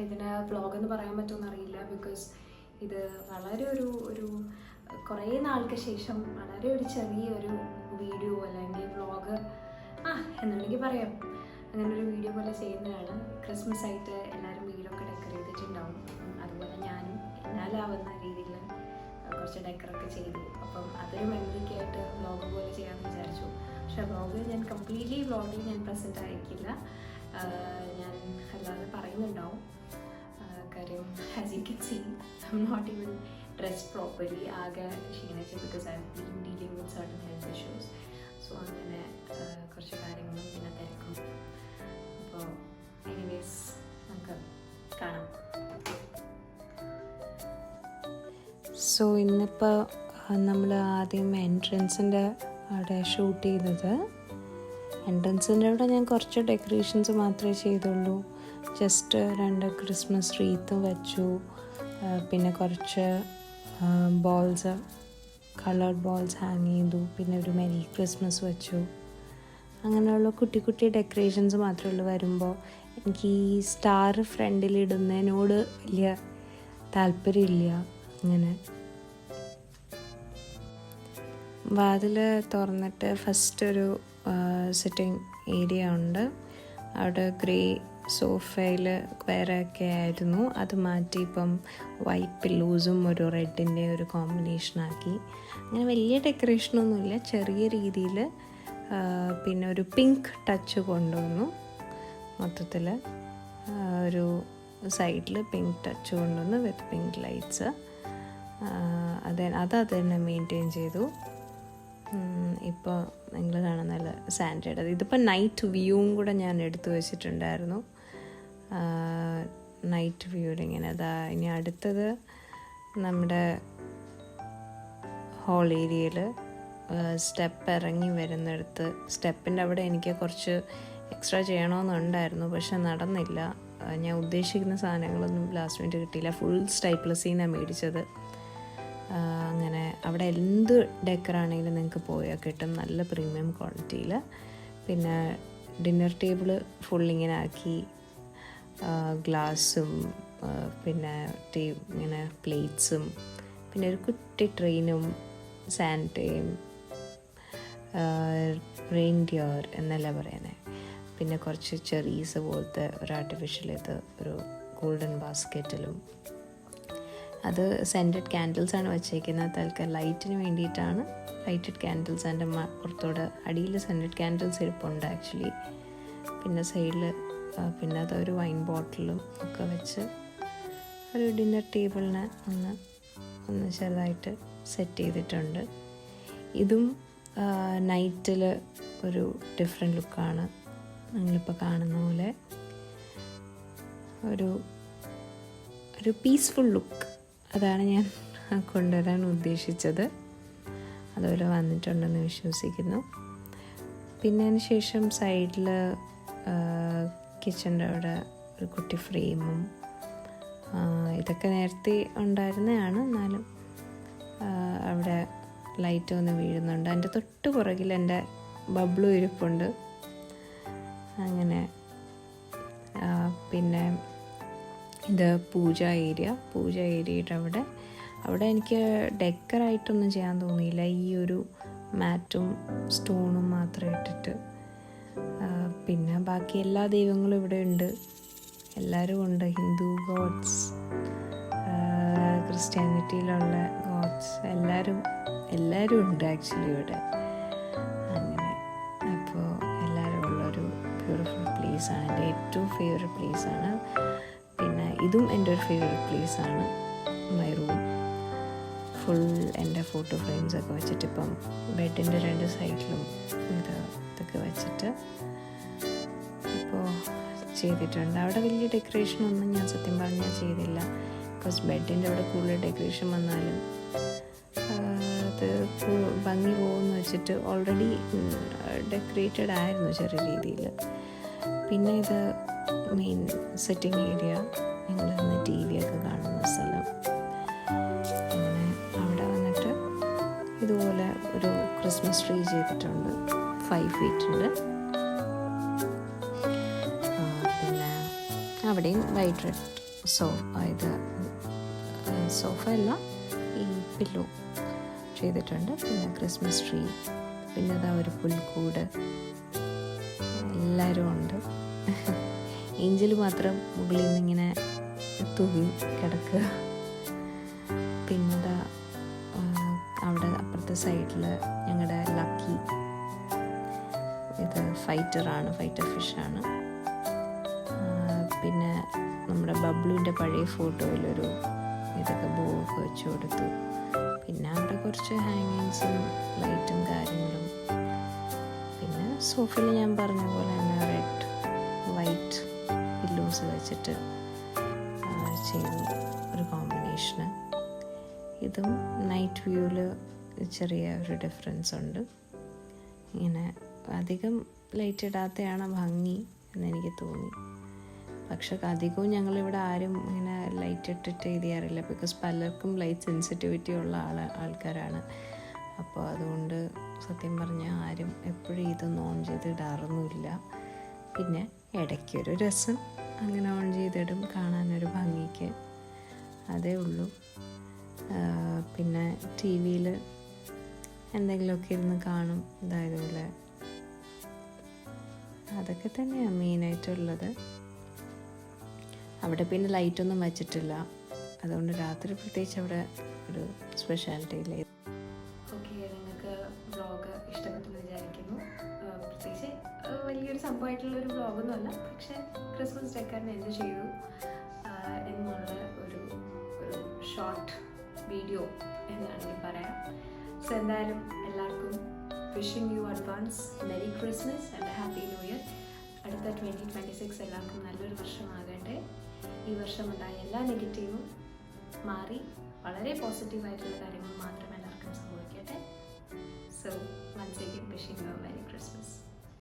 ഇതിന് വ്ളോഗെന്ന് പറയാൻ പറ്റുമെന്ന് അറിയില്ല. ബിക്കോസ് ഇത് വളരെ ഒരു കുറേ നാൾക്ക് ശേഷം വളരെ ഒരു ചെറിയൊരു വീഡിയോ അല്ലെങ്കിൽ വ്ളോഗ് എന്നുണ്ടെങ്കിൽ പറയാം, അങ്ങനെ ഒരു വീഡിയോ പോലെ ചെയ്യുന്നതാണ്. ക്രിസ്മസ് ആയിട്ട് എല്ലാവരും വീടൊക്കെ ഡെക്കർ ചെയ്തിട്ടുണ്ടാവും. അതുപോലെ ഞാനും എന്നാലാവുന്ന രീതിയിൽ കുറച്ച് ഡെക്കറൊക്കെ ചെയ്തു. അപ്പം അതൊരു മെമ്മറിക്കായിട്ട് വ്ളോഗ് പോലെ ചെയ്യാമെന്ന് വിചാരിച്ചു. പക്ഷേ വ്ളോഗ് ഞാൻ കംപ്ലീറ്റ്ലി വ്ളോഗിൽ ഞാൻ പ്രസൻറ്റ് ആയിരിക്കില്ല. ഞാൻ അല്ലാതെ പറയുന്നുണ്ടാവും. കാര്യം as you can see I am not even dressed properly. ആകെ ക്ഷീണിച്ചു because I have been dealing with certain health issues. So അങ്ങനെ കുറച്ച് കാര്യങ്ങളും പിന്നെ തിരക്കും. അപ്പോൾ എനിവേസ് നമുക്ക് കാണാം. സോ ഇന്നിപ്പോൾ നമ്മൾ ആദ്യം എൻട്രൻസിൻ്റെ അവിടെ ഷൂട്ട് ചെയ്തത്. എൻട്രൻസിൻ്റെ അവിടെ ഞാൻ കുറച്ച് ഡെക്കറേഷൻസ് മാത്രമേ ചെയ്തുള്ളൂ. ജസ്റ്റ് 2 ക്രിസ്മസ് റീത്തും വെച്ചു, പിന്നെ കുറച്ച് ബോൾസ്, കളേർഡ് ബോൾസ് ഹാങ് ചെയ്തു, പിന്നെ ഒരു മെരി ക്രിസ്മസ് വെച്ചു. അങ്ങനെയുള്ള കുട്ടി കുട്ടി ഡെക്കറേഷൻസ് മാത്രമേ ഉള്ളൂ. വരുമ്പോൾ എനിക്ക് ഈ സ്റ്റാർ ഫ്രണ്ടിലിടുന്നതിനോട് വലിയ താല്പര്യമില്ല. അങ്ങനെ വാതിൽ തുറന്നിട്ട് ഫസ്റ്റ് ഒരു സിറ്റിംഗ് ഏരിയ ഉണ്ട്. അവിടെ ഗ്രേ സോഫയിൽ വേറെയൊക്കെ ആയിരുന്നു. അത് മാറ്റി ഇപ്പം വൈറ്റ് പില്ലോസും ഒരു റെഡിൻ്റെ ഒരു കോമ്പിനേഷനാക്കി. അങ്ങനെ വലിയ ഡെക്കറേഷനൊന്നുമില്ല, ചെറിയ രീതിയിൽ. പിന്നെ ഒരു പിങ്ക് ടച്ച് കൊണ്ടുവന്നു. മൊത്തത്തിൽ ഒരു സൈഡിൽ പിങ്ക് ടച്ച് കൊണ്ടുവന്നു വിത്ത് പിങ്ക് ലൈറ്റ്സ്. അത് തന്നെ മെയിൻറ്റെയിൻ ചെയ്തു. ഇപ്പോൾ നിങ്ങൾ കാണുന്ന സാൻഡേഡ്, ഇതിപ്പോൾ നൈറ്റ് വ്യൂവും കൂടെ ഞാൻ എടുത്തു വെച്ചിട്ടുണ്ടായിരുന്നു. നൈറ്റ് വ്യൂവിലിങ്ങനെ ഇനി അടുത്തത് നമ്മുടെ ഹോൾ ഏരിയയിൽ സ്റ്റെപ്പ് ഇറങ്ങി വരുന്നിടത്ത്, സ്റ്റെപ്പിൻ്റെ അവിടെ എനിക്ക് കുറച്ച് എക്സ്ട്രാ ചെയ്യണമെന്നുണ്ടായിരുന്നു, പക്ഷെ നടന്നില്ല. ഞാൻ ഉദ്ദേശിക്കുന്ന സാധനങ്ങളൊന്നും ലാസ്റ്റ് മിനിറ്റ് കിട്ടിയില്ല. ഫുൾ സ്റ്റൈപ്ലസിന്നാണ് മേടിച്ചത്. അങ്ങനെ അവിടെ എന്ത് ഡെക്കറാണെങ്കിലും നിങ്ങൾക്ക് പോയാൽ കിട്ടും, നല്ല പ്രീമിയം ക്വാളിറ്റിയിൽ. പിന്നെ ഡിന്നർ ടേബിൾ ഫുൾ ഇങ്ങനെ ആക്കി, ഗ്ലാസും പിന്നെ ഇങ്ങനെ പ്ലേറ്റ്സും, പിന്നെ ഒരു കുട്ടി ട്രെയിനും സാന്റയും റെയിൻഡിയർ എന്നല്ല പറയുന്നത്. പിന്നെ കുറച്ച് ചെറീസ് പോലത്തെ ഒരു ആർട്ടിഫിഷ്യൽ ഒരു ഗോൾഡൻ ബാസ്ക്കറ്റിലും. അത് സെൻറ്റഡ് ക്യാൻഡിൽസാണ് വെച്ചേക്കുന്നത്. തൽക്കാലം ലൈറ്റിന് വേണ്ടിയിട്ടാണ് ലൈറ്റഡ് ക്യാൻഡിൽസ്. എൻ്റെ പുറത്തോടെ അടിയിൽ സെൻറ്റഡ് ക്യാൻഡിൽസ് ഇരിപ്പുണ്ട് ആക്ച്വലി. പിന്നെ സൈഡിൽ പിന്നെ അതൊരു വൈൻ ബോട്ടിലും ഒക്കെ വെച്ച് ഒരു ഡിന്നർ ടേബിളിനെ ഒന്ന് ചെറുതായിട്ട് സെറ്റ് ചെയ്തിട്ടുണ്ട്. ഇതും നൈറ്റിൽ ഒരു ഡിഫറെൻറ്റ് ലുക്കാണ്. നിങ്ങളിപ്പോൾ കാണുന്ന പോലെ ഒരു പീസ്ഫുൾ ലുക്ക്, അതാണ് ഞാൻ കൊണ്ടുവരാൻ ഉദ്ദേശിച്ചത്. അതുപോലെ വന്നിട്ടുണ്ടെന്ന് വിശ്വസിക്കുന്നു. പിന്നെ അതിന് ശേഷം സൈഡിൽ കിച്ചൻ്റെ അവിടെ ഒരു കുട്ടി ഫ്രെയിമും, ഇതൊക്കെ നേരത്തെ ഉണ്ടായിരുന്നതാണ്. എന്നാലും അവിടെ ലൈറ്റ് വന്ന് വീഴുന്നുണ്ട്. അതിൻ്റെ തൊട്ട് പുറകിൽ എൻ്റെ ബബ്ലു ഇരിപ്പുണ്ട്. അങ്ങനെ പിന്നെ ഇത് പൂജ ഏരിയയുടെ അവിടെ എനിക്ക് ഡെക്കറായിട്ടൊന്നും ചെയ്യാൻ തോന്നിയില്ല. ഈ ഒരു മാറ്റും സ്റ്റോണും മാത്രം ഇട്ടിട്ട്. പിന്നെ ബാക്കി എല്ലാ ദൈവങ്ങളും ഇവിടെ ഉണ്ട്, എല്ലാവരും ഉണ്ട്. ഹിന്ദു ഗോഡ്സ്, ക്രിസ്ത്യാനിറ്റിയിലുള്ള ഗോഡ്സ്, എല്ലാവരും ഉണ്ട് ആക്ച്വലി ഇവിടെ. അങ്ങനെ അപ്പോൾ എല്ലാവരും ഉള്ളൊരു ബ്യൂട്ടിഫുൾ പ്ലേസാണ്. എൻ്റെ ഏറ്റവും ഫേവറേറ്റ് പ്ലേസാണ്. പിന്നെ ഇതും എൻ്റെ ഒരു ഫേവറേറ്റ് പ്ലേസാണ്. മൈ റൂം ഫുൾ എൻ്റെ ഫോട്ടോ ഫ്രെയിംസൊക്കെ വെച്ചിട്ട്, ഇപ്പം ബെഡിൻ്റെ 2 സൈഡിലും ഇതൊക്കെ വെച്ചിട്ട് ഇപ്പോൾ ചെയ്തിട്ടുണ്ട്. അവിടെ വലിയ ഡെക്കറേഷനൊന്നും ഞാൻ സത്യം പറഞ്ഞാൽ ചെയ്തില്ല. ബിക്കോസ് ബെഡിൻ്റെ അവിടെ കൂടുതൽ ഡെക്കറേഷൻ വന്നാലും അത് ഭംഗി പോകുമെന്ന് വെച്ചിട്ട് ഓൾറെഡി ഡെക്കറേറ്റഡ് ആയിരുന്നു ചെറിയ രീതിയിൽ. പിന്നെ ഇത് മെയിൻ സിറ്റിംഗ് ഏരിയ, ഞങ്ങൾ ഇന്ന് ടി വി ഒക്കെ കാണുന്ന സ്ഥലം. അങ്ങനെ അവിടെ വന്നിട്ട് ഇതുപോലെ ഒരു ക്രിസ്മസ് ട്രീ ചെയ്തിട്ടുണ്ട്. 5 ഫീറ്റുണ്ട്. പിന്നെ അവിടെയും വൈറ്റ് റെഡ് ഇത് സോഫ അല്ല, ഈ പില്ലോ ചെയ്തിട്ടുണ്ട്. പിന്നെ ക്രിസ്മസ് ട്രീ, പിന്നെ അതാ ഒരു പുൽക്കൂട്, എല്ലാവരും ഉണ്ട്. ഏഞ്ചൽ മാത്രം മുകളിൽ നിന്ന് ഇങ്ങനെ തൂങ്ങി കിടക്കുക. പിന്നെ അവിടെ അപ്പുറത്തെ സൈഡിൽ ഞങ്ങളുടെ ലക്കി ഇത് ഫൈറ്റർ ഫിഷാണ്. പിന്നെ നമ്മുടെ ബബ്ലുവിൻ്റെ പഴയ ഫോട്ടോയിലൊരു ഇതൊക്കെ ബോവൊക്കെ വെച്ച് കൊടുത്തു. പിന്നെ അവിടെ കുറച്ച് ഹാങ്ങിങ്സും ലൈറ്റും കാര്യങ്ങളും. പിന്നെ സോഫയിൽ ഞാൻ പറഞ്ഞ പോലെ തന്നെ റെഡ് വൈറ്റ് പില്ലോസ് വെച്ചിട്ട് ചെയ്തു ഒരു കോമ്പിനേഷന്. ഇതും നൈറ്റ് വ്യൂവിൽ ചെറിയ ഒരു ഡിഫറൻസ് ഉണ്ട്. ഇങ്ങനെ അധികം ലൈറ്റ് ഇടാത്തതാണ് ഭംഗി എന്നെനിക്ക് തോന്നി. പക്ഷെ അധികവും ഞങ്ങളിവിടെ ആരും ഇങ്ങനെ ലൈറ്റ് ഇട്ടിട്ട് ഇത് ചെയ്യാറില്ല. ബിക്കോസ് പലർക്കും ലൈറ്റ് സെൻസിറ്റിവിറ്റി ഉള്ള ആൾക്കാരാണ്. അപ്പോൾ അതുകൊണ്ട് സത്യം പറഞ്ഞാൽ ആരും എപ്പോഴും ഇതൊന്നും ഓൺ ചെയ്ത് ഇടാറൊന്നുമില്ല. പിന്നെ ഇടയ്ക്കൊരു രസം അങ്ങനെ ഓൺ ചെയ്തിടും, കാണാനൊരു ഭംഗിക്ക്, അതേ ഉള്ളൂ. പിന്നെ ടി വിയിൽ എന്തെങ്കിലുമൊക്കെ ഇരുന്ന് കാണും, ഇതായതുപോലെ. അതൊക്കെ തന്നെയാണ് മെയിനായിട്ടുള്ളത്. അവിടെ പിന്നെ ലൈറ്റൊന്നും വച്ചിട്ടില്ല, അതുകൊണ്ട് രാത്രി പ്രത്യേകിച്ച് അവിടെ ഒരു സ്പെഷ്യാലിറ്റി ഇല്ല. ഓക്കെ, നിങ്ങൾക്ക് വ്ളോഗ് ഇഷ്ടപ്പെട്ടെന്ന് വിചാരിക്കുന്നു. പ്രത്യേകിച്ച് വലിയൊരു സംഭവമായിട്ടുള്ളൊരു വ്ളോഗൊന്നുമല്ല, പക്ഷേ ക്രിസ്മസ് ഡെക്കറിന് എന്ത് ചെയ്തു എന്നുള്ള ഒരു ഷോർട്ട് വീഡിയോ എന്നാണെങ്കിൽ പറയാം. സോ എന്തായാലും എല്ലാവർക്കും wishing you advance merry Christmas and happy new year. അടുത്ത 2026 എല്ലാവർക്കും നല്ലൊരു വർഷമാകട്ടെ. ഈ വർഷം ഉണ്ടായ എല്ലാ നെഗറ്റീവും മാറി വളരെ പോസിറ്റീവായിട്ടുള്ള കാര്യങ്ങൾ മാത്രം എല്ലാവർക്കും സംഭവിക്കട്ടെ. So once again wishing you a merry Christmas.